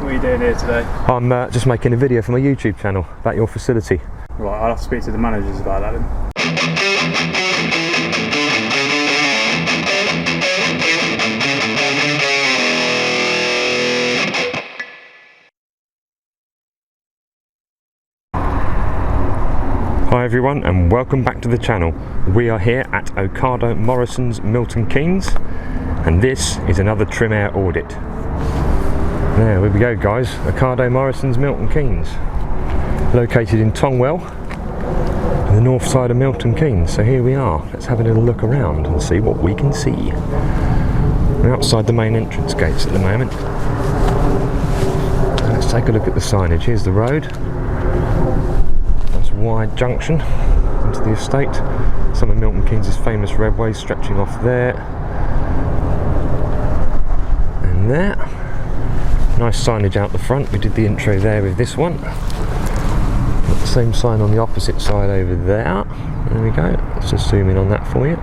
What are you doing here today? I'm just making a video for my YouTube channel about your facility. Right, I'll have to speak to the managers about that then. Hi everyone and welcome back to the channel. We are here at Ocado Morrisons, Milton Keynes, and this is another TrimAir audit. There we go guys, Ocado Morrisons, Milton Keynes, located in Tongwell, on the north side of Milton Keynes. So here we are, let's have a little look around and see what we can see. We're outside the main entrance gates at the moment. Let's take a look at the signage. Here's the road. Wide junction into the estate. Some of Milton Keynes' famous redways stretching off there and there. Nice signage out the front. We did the intro there with this one. Got the same sign on the opposite side over there. There we go. Let's just zoom in on that for you.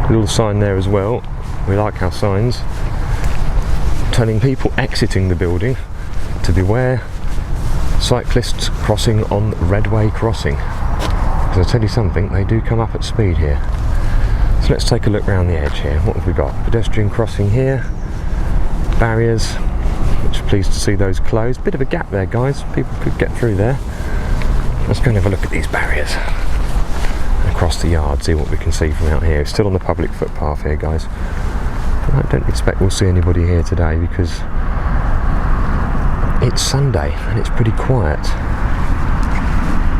Little sign there as well. We like our signs telling people exiting the building to beware cyclists crossing on Redway crossing. Because I'll tell you something, they do come up at speed here. So let's take a look around the edge here. What have we got? Pedestrian crossing here, barriers, which are pleased to see those closed. Bit of a gap there guys, people could get through there. Let's go and have a look at these barriers. Across the yard, see what we can see from out here. It's still on the public footpath here guys. I don't expect we'll see anybody here today because it's Sunday and it's pretty quiet.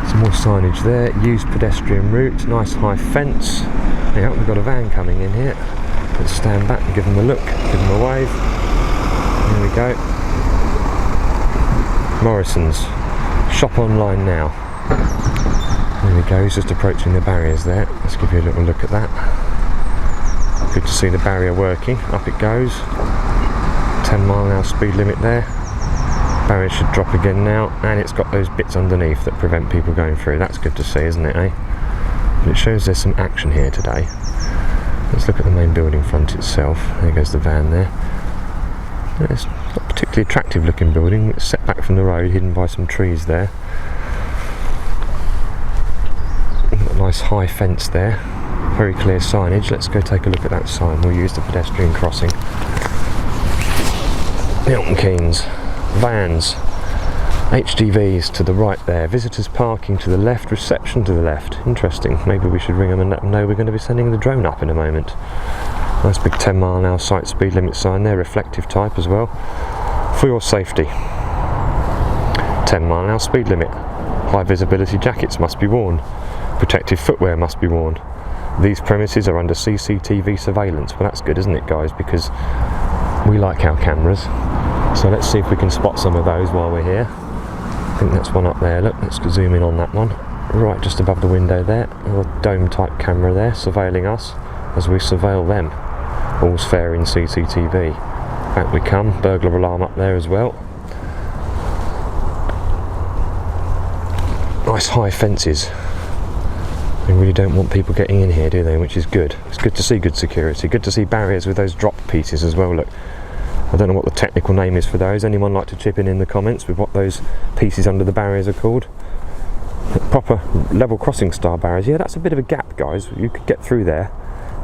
Some more signage there. Used pedestrian route, nice high fence. Yeah, we've got a van coming in here. Let's stand back and give them a look, give them a wave. There we go. Morrisons. Shop online now. There we go, he's just approaching the barriers there. Let's give you a little look at that. Good to see the barrier working. Up it goes. 10-mile-an-hour speed limit there. Barrier should drop again now, and it's got those bits underneath that prevent people going through. That's good to see, isn't it, eh? But it shows there's some action here today. Let's look at the main building front itself. There goes the van there. It's not a particularly attractive looking building. It's set back from the road, hidden by some trees there. Got a nice high fence there. Very clear signage. Let's go take a look at that sign. We'll use the pedestrian crossing. Milton Keynes. Vans, HGVs to the right there, visitors parking to the left, reception to the left. Interesting, maybe we should ring them and let them know we're going to be sending the drone up in a moment. Nice big 10-mile-an-hour site speed limit sign there, reflective type as well. For your safety, 10-mile-an-hour speed limit. High visibility jackets must be worn. Protective footwear must be worn. These premises are under CCTV surveillance. Well, that's good, isn't it guys, because we like our cameras. So let's see if we can spot some of those while we're here. I think that's one up there. Look, let's zoom in on that one. Right just above the window there. A little dome type camera there surveilling us as we surveil them. All's fair in CCTV. Back we come. Burglar alarm up there as well. Nice high fences. They really don't want people getting in here, do they? Which is good. It's good to see good security. Good to see barriers with those drop pieces as well. Look. I don't know what the technical name is for those. Anyone like to chip in the comments with what those pieces under the barriers are called? Proper level crossing style barriers. Yeah, that's a bit of a gap guys. You could get through there.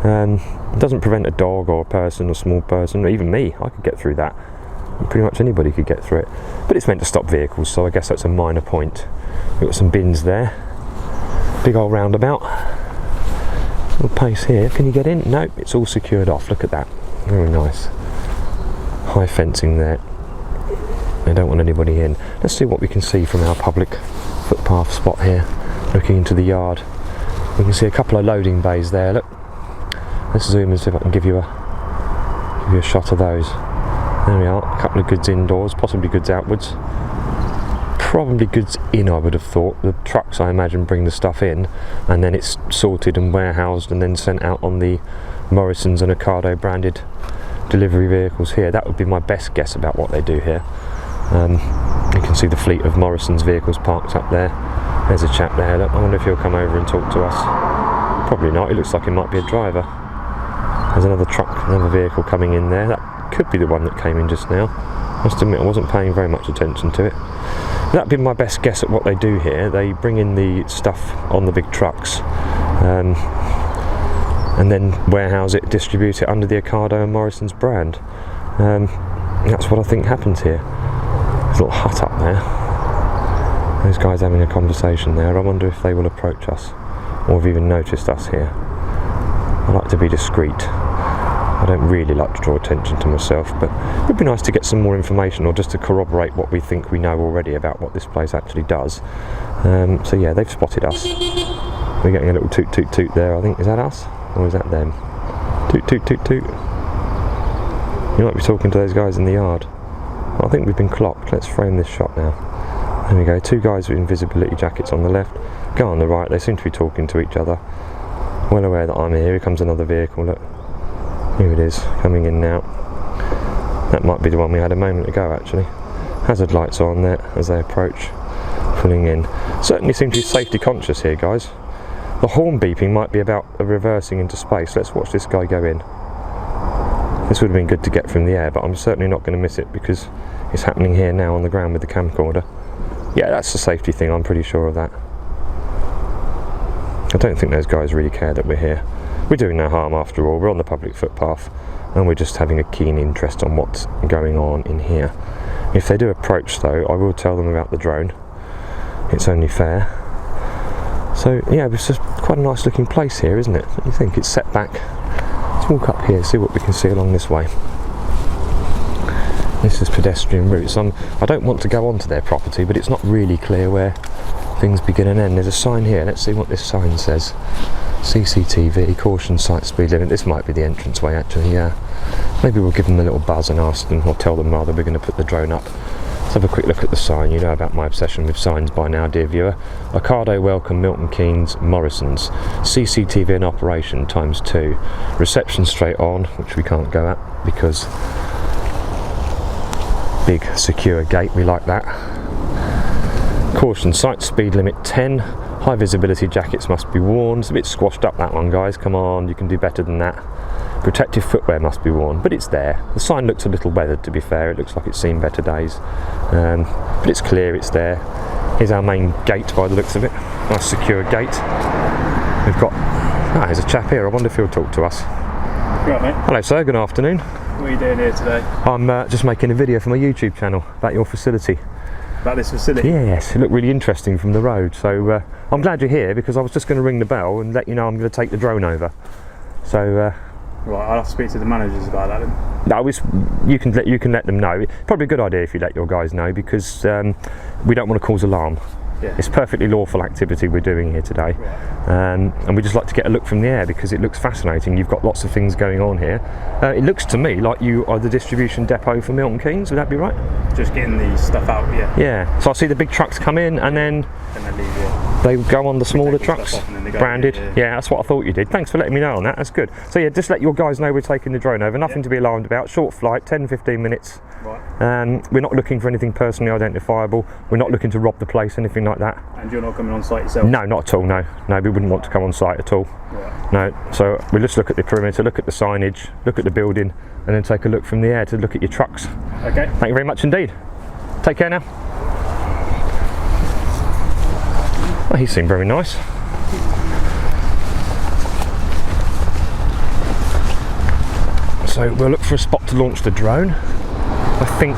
It doesn't prevent a dog or a person or small person, or even me. I could get through that. Pretty much anybody could get through it. But it's meant to stop vehicles, so I guess that's a minor point. We've got some bins there. Big old roundabout. Little pace here. Can you get in? No, it's all secured off. Look at that. Very nice. High fencing there. They don't want anybody in. Let's see what we can see from our public footpath spot here, looking into the yard. We can see a couple of loading bays there. Look. Let's zoom and see if I can give you a shot of those. There we are. A couple of goods indoors, possibly goods outwards. Probably goods in, I would have thought. The trucks, I imagine, bring the stuff in, and then it's sorted and warehoused and then sent out on the Morrisons and Ocado branded delivery vehicles here. That would be my best guess about what they do here. You can see the fleet of Morrisons vehicles parked up there. There's a chap there. Look, I wonder if he'll come over and talk to us. Probably not. It looks like he might be a driver. There's another truck, another vehicle coming in there. That could be the one that came in just now. I must admit I wasn't paying very much attention to it. That'd be my best guess at what they do here. They bring in the stuff on the big trucks and then warehouse it, distribute it under the Ocado and Morrisons brand. That's what I think happens here. There's a little hut up there. Those guys having a conversation there. I wonder if they will approach us or have even noticed us here. I like to be discreet. I don't really like to draw attention to myself, but it would be nice to get some more information or just to corroborate what we think we know already about what this place actually does. So yeah, they've spotted us. We're getting a little toot toot toot there, I think. Is that us? Or is that them? Toot toot toot toot. You might be talking to those guys in the yard. Well, I think we've been clocked. Let's frame this shot now. There we go, two guys with invisibility jackets on the left. Go on the right, they seem to be talking to each other. Well aware that I'm here. Here comes another vehicle, look. Here it is, coming in now. That might be the one we had a moment ago actually. Hazard lights on there as they approach, pulling in. Certainly seem to be safety conscious here, guys. The horn beeping might be about reversing into space. Let's watch this guy go in. This would have been good to get from the air, but I'm certainly not going to miss it because it's happening here now on the ground with the camcorder. Yeah, that's a safety thing, I'm pretty sure of that. I don't think those guys really care that we're here. We're doing no harm after all. We're on the public footpath and we're just having a keen interest on what's going on in here. If they do approach though, I will tell them about the drone. It's only fair. So yeah, it's just quite a nice looking place here, isn't it? Don't you think? It's set back. Let's walk up here, see what we can see along this way. This is pedestrian routes. I don't want to go onto their property, but it's not really clear where things begin and end. There's a sign here. Let's see what this sign says. CCTV, caution, site speed limit. This might be the entranceway actually, yeah. Maybe we'll give them a little buzz and ask them, or tell them rather, we're going to put the drone up. Let's have a quick look at the sign. You know about my obsession with signs by now, dear viewer. Ocado welcome Milton Keynes Morrisons. CCTV in operation ×2. Reception straight on, which we can't go at because big secure gate, we like that. Caution, site speed limit 10. High visibility jackets must be worn. It's a bit squashed up, that one, guys. Come on, you can do better than that. Protective footwear must be worn, but it's there. The sign looks a little weathered, to be fair. It looks like it's seen better days, but it's clear it's there. Here's our main gate by the looks of it. Nice secure gate. We've got, there's a chap here. I wonder if he'll talk to us. Right, mate. Hello sir, good afternoon. What are you doing here today? I'm just making a video for my YouTube channel about your facility. About this facility? Yes, it looked really interesting from the road, so I'm glad you're here because I was just going to ring the bell and let you know I'm going to take the drone over. So right, I'll have to speak to the managers about that then. No, you can let them know. Probably a good idea if you let your guys know because we don't want to cause alarm. Yeah. It's perfectly lawful activity we're doing here today, right. And we just like to get a look from the air because it looks fascinating. You've got lots of things going on here. It looks to me like you are the distribution depot for Milton Keynes. Would that be right? Just getting the stuff out, yeah. Yeah. So I see the big trucks come in and then they leave, yeah. They go on the smaller trucks, branded. Yeah. That's what I thought you did. Thanks for letting me know on that. That's good. So yeah, just let your guys know we're taking the drone over. Nothing to be alarmed about. Short flight, 10-15 minutes. Right. We're not looking for anything personally identifiable. We're not looking to rob the place, anything like that. And you're not coming on site yourself? No, not at all. No, we wouldn't want to come on site at all. Right. No. So we'll just look at the perimeter, look at the signage, look at the building, and then take a look from the air to look at your trucks. Okay. Thank you very much indeed. Take care now. Well, he seemed very nice. So we'll look for a spot to launch the drone. I think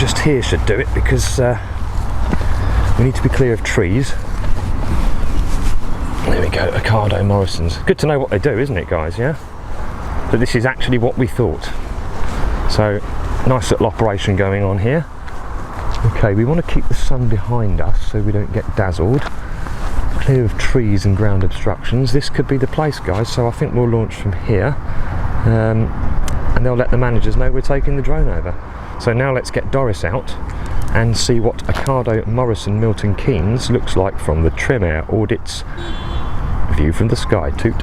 just here should do it because we need to be clear of trees. There we go, Ocado Morrisons. Good to know what they do, isn't it, guys? Yeah. So this is actually what we thought. So nice little operation going on here. Okay, we want to keep the sun behind us so we don't get dazzled. Clear of trees and ground obstructions. This could be the place, guys, so I think we'll launch from here. And they'll let the managers know we're taking the drone over. So now let's get Doris out and see what Ocado Morrison Milton Keynes looks like from the TrimAir Audits view from the sky. Toot.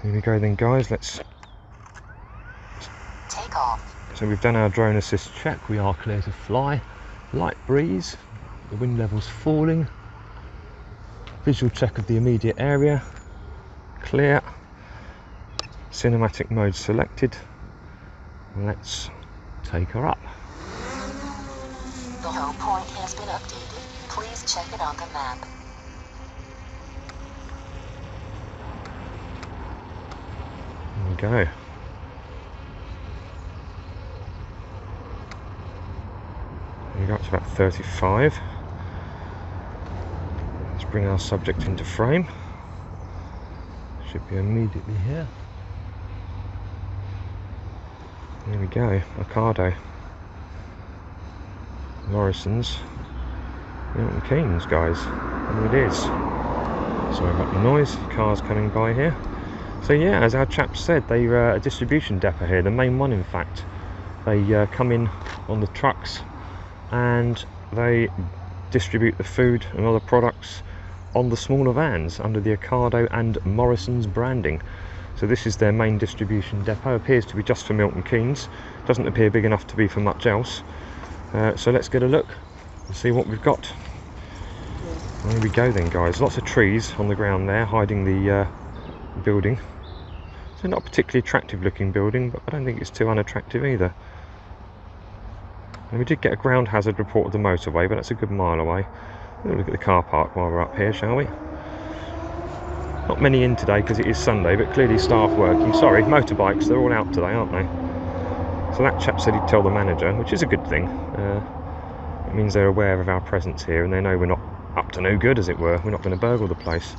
Here we go then, guys. Let's take off. So we've done our drone assist check. We are clear to fly. Light breeze. The wind level's falling. Visual check of the immediate area. Clear. Cinematic mode selected. Let's take her up. The whole point has been updated. Please check it on the map. There we go. We got to about 35. Let's bring our subject into frame. Should be immediately here. There we go, Ocado Morrisons, Milton Keynes, guys. And it is. Sorry about the noise, cars coming by here. So yeah, as our chap said, they're a distribution depot here, the main one in fact. They come in on the trucks and they distribute the food and other products on the smaller vans under the Ocado and Morrisons branding. So this is their main distribution depot. Appears to be just for Milton Keynes. Doesn't appear big enough to be for much else. So let's get a look and see what we've got. There we go then, guys. Lots of trees on the ground there hiding the building. So not a particularly attractive looking building, but I don't think it's too unattractive either. And we did get a ground hazard report of the motorway, but that's a good mile away. We'll look at the car park while we're up here, shall we? Not many in today because it is Sunday, but clearly staff working. Sorry, motorbikes, they're all out today, aren't they? So that chap said he'd tell the manager, which is a good thing. It means they're aware of our presence here and they know we're not up to no good, as it were. We're not going to burgle the place.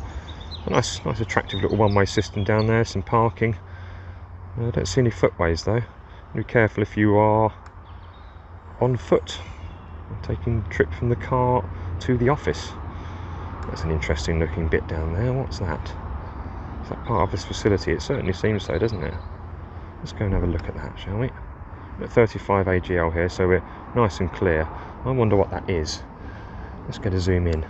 A nice attractive little one-way system down there, some parking. I don't see any footways though. Be careful if you are on foot, taking a trip from the car to the office. That's an interesting looking bit down there. What's that? Is that part of this facility? It certainly seems so, doesn't it? Let's go and have a look at that, shall we? We're at 35 AGL here, so we're nice and clear. I wonder what that is. Let's get a zoom in.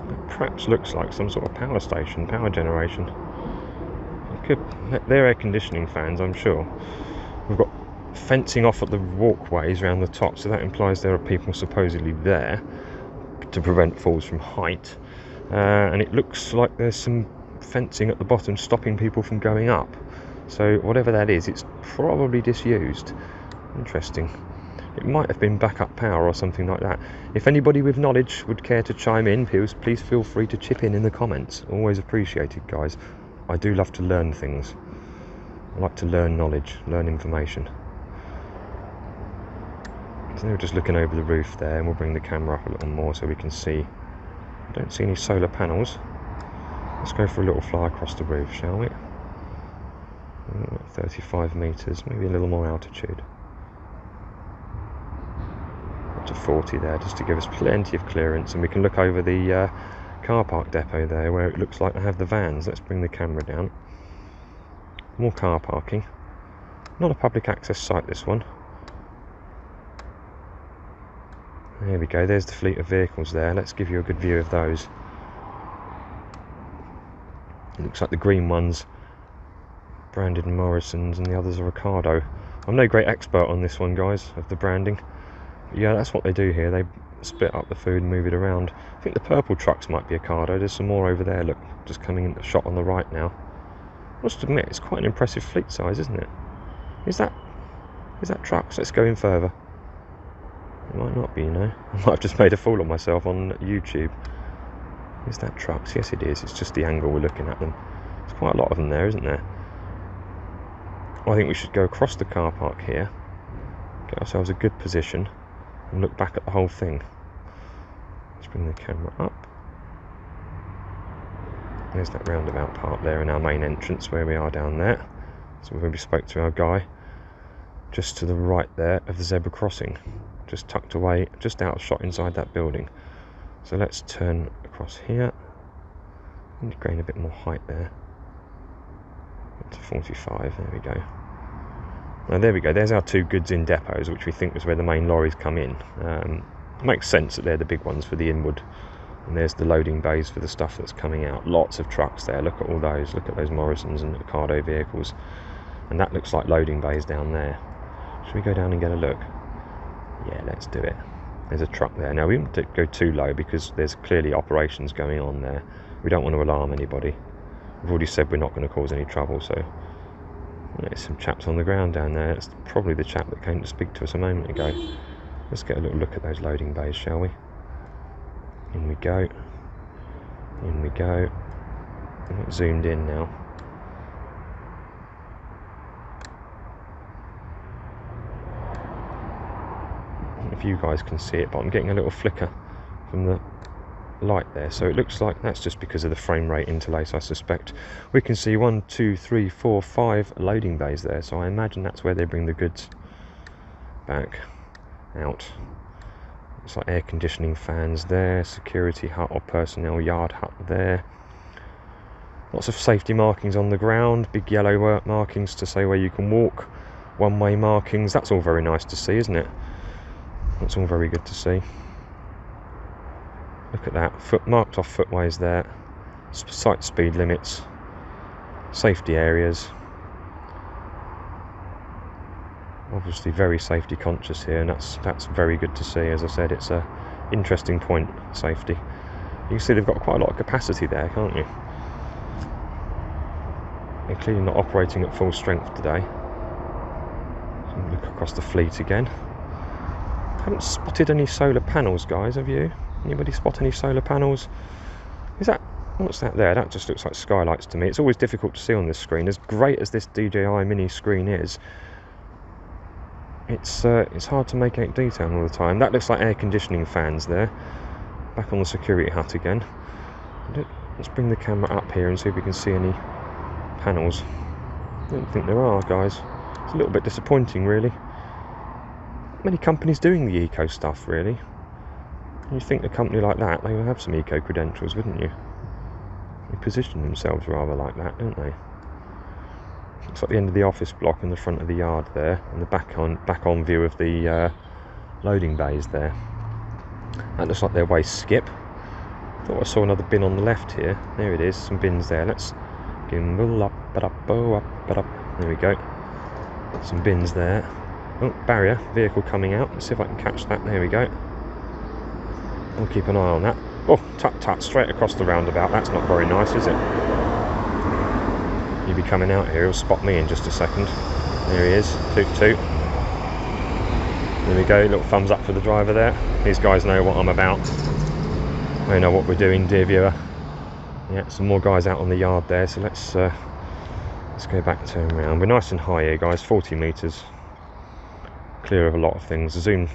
It perhaps looks like some sort of power station, power generation. It could, they're air conditioning fans, I'm sure. We've got fencing off at the walkways around the top, so that implies there are people supposedly there to prevent falls from height, and it looks like there's some fencing at the bottom stopping people from going up. So whatever that is, it's probably disused. Interesting. It might have been backup power or something like that. If anybody with knowledge would care to chime in, please feel free to chip in the comments. Always appreciated, guys. I do love to learn things. I like to learn knowledge, learn information. So we're just looking over the roof there, and we'll bring the camera up a little more so we can see. I don't see any solar panels. Let's go for a little fly across the roof, shall we? 35 metres, maybe a little more altitude. Up to 40 there, just to give us plenty of clearance, and we can look over the car park depot there where it looks like they have the vans. Let's bring the camera down. More car parking. Not a public access site, this one. There we go, there's the fleet of vehicles there. Let's give you a good view of those. It looks like the green ones branded Morrisons and the others are Ocado. I'm no great expert on this one, guys, of the branding. But yeah, that's what they do here. They split up the food and move it around. I think the purple trucks might be Ocado. There's some more over there, look, just coming in the shot on the right now. I must admit, it's quite an impressive fleet size, isn't it? Is that trucks? Let's go in further. It might not be, you know. I might have just made a fool of myself on YouTube. Is that trucks? Yes, it is. It's just the angle we're looking at them. There's quite a lot of them there, isn't there? I think we should go across the car park here, get ourselves a good position, and look back at the whole thing. Let's bring the camera up. There's that roundabout part there in our main entrance where we are down there. So when we spoke to our guy, just to the right there of the zebra crossing, just tucked away, just out of shot inside that building. So let's turn across here and gain a bit more height there. Up to 45, there we go. Now there we go, there's our two goods in depots, which we think was where the main lorries come in. It makes sense that they're the big ones for the inward. And there's the loading bays for the stuff that's coming out. Lots of trucks there, look at all those. Look at those Morrisons and Ocado vehicles. And that looks like loading bays down there. Should we go down and get a look? Yeah, let's do it. There's a truck there. Now we won't go too low because there's clearly operations going on there. We don't want to alarm anybody. We've already said we're not going to cause any trouble, so there's some chaps on the ground down there. It's probably the chap that came to speak to us a moment ago. Let's get a little look at those loading bays, shall we? In we go. In we go. I'm zoomed in now. I don't know if you guys can see it, but I'm getting a little flicker from the light there, so it looks like that's just because of the frame rate interlace, I suspect. We can see 1, 2, 3, 4, 5 loading bays there, so I imagine that's where they bring the goods back out. It's like air conditioning fans there, security hut or personnel yard hut there. Lots of safety markings on the ground, big yellow markings to say where you can walk, one-way markings. That's all very nice to see, isn't it? That's all very good to see. Look at that, marked off footways there, site speed limits, safety areas. Obviously very safety conscious here, and that's very good to see. As I said, it's a interesting point, safety. You can see they've got quite a lot of capacity there, can't you? They're clearly not operating at full strength today. So look across the fleet again. Haven't spotted any solar panels, guys, have you? Anybody spot any solar panels? Is that, what's that there? That just looks like skylights to me. It's always difficult to see on this screen. As great as this DJI mini screen is, it's hard to make out detail all the time. That looks like air conditioning fans there. Back on the security hut again. Let's bring the camera up here and see if we can see any panels. I don't think there are, guys. It's a little bit disappointing, really. Many companies doing the eco stuff, really. You'd think a company like that, they would have some eco credentials, wouldn't you? They position themselves rather like that, don't they? Looks like the end of the office block and the front of the yard there, and the back on view of the loading bays there. That looks like their waste skip. Thought I saw another bin on the left here. There it is, some bins there. Let's gimbal up, up. There we go. Some bins there. Oh, barrier, vehicle coming out. Let's see if I can catch that. There we go. I'll keep an eye on that. Oh, tut, straight across the roundabout. That's not very nice, is it? He'll be coming out here. He'll spot me in just a second. There he is. Toot toot. There we go. Little thumbs up for the driver there. These guys know what I'm about. They know what we're doing, dear viewer. Yeah, some more guys out on the yard there. So let's go back, turn around. We're nice and high here, guys. 40 metres. Clear of a lot of things. The zoom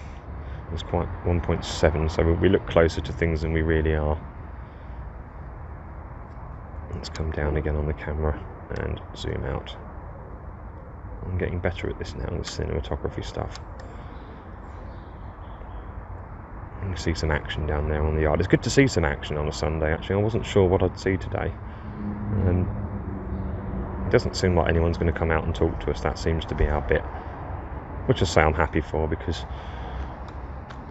was quite 1.7, so we look closer to things than we really are. Let's come down again on the camera and zoom out. I'm getting better at this now, the cinematography stuff. You can see some action down there on the yard. It's good to see some action on a Sunday, actually. I wasn't sure what I'd see today. It doesn't seem like anyone's going to come out and talk to us. That seems to be our bit, which I say I'm happy for, because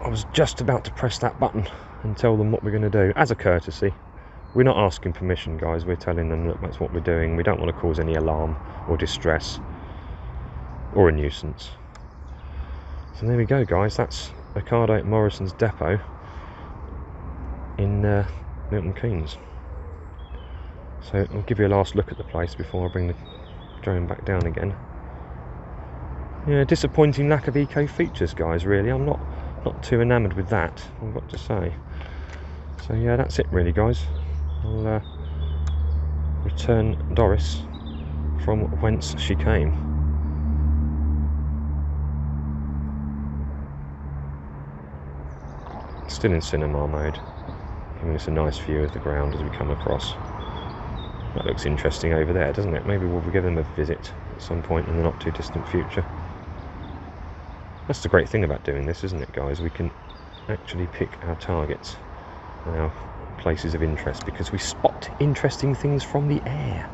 I was just about to press that button and tell them what we're going to do as a courtesy. We're not asking permission, guys. We're telling them that that's what we're doing. We don't want to cause any alarm or distress or a nuisance. So there we go, guys. That's Ocado Morrisons depot in Milton Keynes. So I'll give you a last look at the place before I bring the drone back down again. Yeah, disappointing lack of eco features, guys, really. I'm not too enamoured with that, I've got to say. So yeah, that's it really, guys. I'll return Doris from whence she came. Still in cinema mode, giving us a nice view of the ground as we come across. That looks interesting over there, doesn't it? Maybe we'll give them a visit at some point in the not too distant future. That's the great thing about doing this, isn't it, guys? We can actually pick our targets, our places of interest, because we spot interesting things from the air.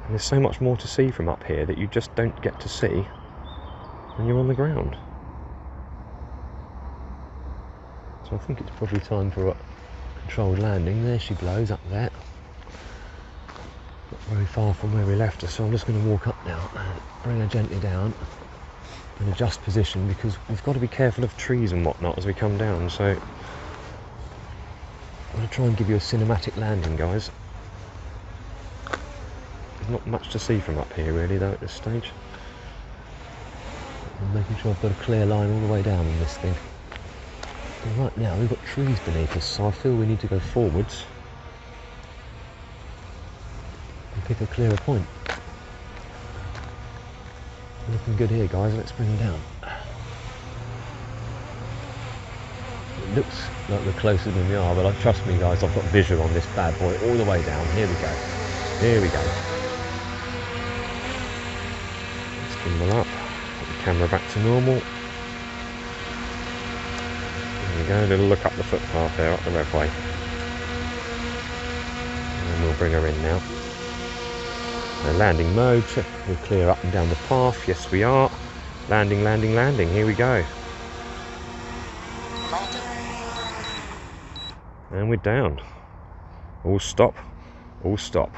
And there's so much more to see from up here that you just don't get to see when you're on the ground. So I think it's probably time for a controlled landing. There she blows up there. Not very far from where we left her, so I'm just going to walk up now and bring her gently down. and adjust position, because we've got to be careful of trees and whatnot as we come down. So I'm going to try and give you a cinematic landing, guys. There's not much to see from up here really though at this stage. I'm making sure I've got a clear line all the way down on this thing. And right now we've got trees beneath us, so I feel we need to go forwards and pick a clearer point. Looking good here, guys. Let's bring them down. It looks like we're closer than we are, but trust me guys, I've got visual on this bad boy all the way down. Here we go. Here we go. Let's gimbal up. Put the camera back to normal. There we go. A little look up the footpath there, up the roadway. And we'll bring her in now. Landing mode, check we're clear up and down the path. Yes we are. Landing, landing, landing. Here we go. And we're down. All stop. All stop.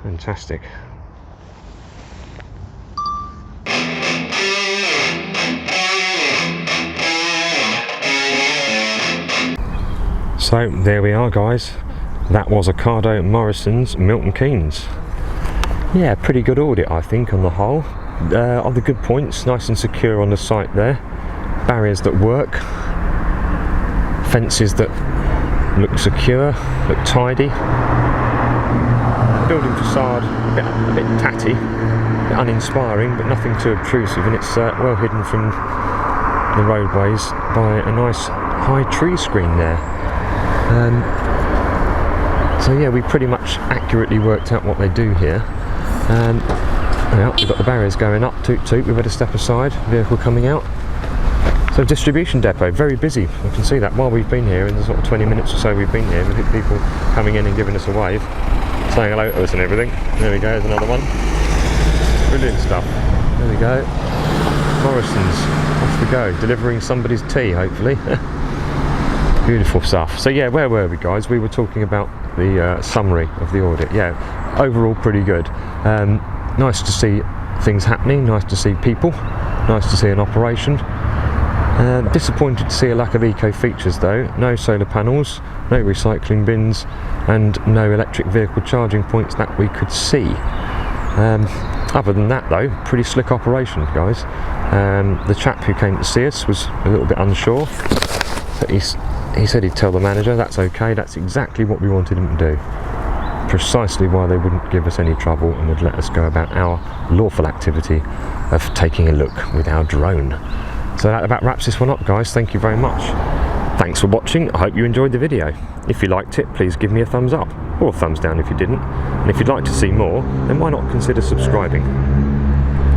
Fantastic. So there we are, guys. That was Ocado Morrisons, Milton Keynes. Yeah, pretty good audit I think on the whole. On the good points, nice and secure on the site there. Barriers that work. Fences that look secure, look tidy. Building facade a bit tatty, a bit uninspiring, but nothing too obtrusive, and it's well hidden from the roadways by a nice high tree screen there. So yeah, we pretty much accurately worked out what they do here. Well, we've got the barriers going up, toot toot, we better step aside, vehicle coming out. So distribution depot, very busy, you can see that while we've been here, in the sort of 20 minutes or so we've been here, we've had people coming in and giving us a wave, saying hello to us and everything. There we go, there's another one. Brilliant stuff. There we go. Morrisons, off we go, delivering somebody's tea hopefully. Beautiful stuff. So yeah, where were we guys? We were talking about the summary of the audit. Yeah, overall pretty good. Nice to see things happening, nice to see people, nice to see an operation. Disappointed to see a lack of eco features though. No solar panels, no recycling bins, and no electric vehicle charging points that we could see. Other than that though, pretty slick operation guys. The chap who came to see us was a little bit unsure, but he said he'd tell the manager. That's okay, that's exactly what we wanted him to do. Precisely why they wouldn't give us any trouble and would let us go about our lawful activity of taking a look with our drone. So that about wraps this one up guys, thank you very much. Thanks for watching, I hope you enjoyed the video. If you liked it, please give me a thumbs up, or a thumbs down if you didn't. And if you'd like to see more, then why not consider subscribing.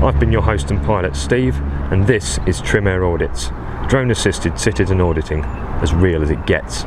I've been your host and pilot Steve, and this is TrimAir Audits. Drone assisted citizen auditing, as real as it gets.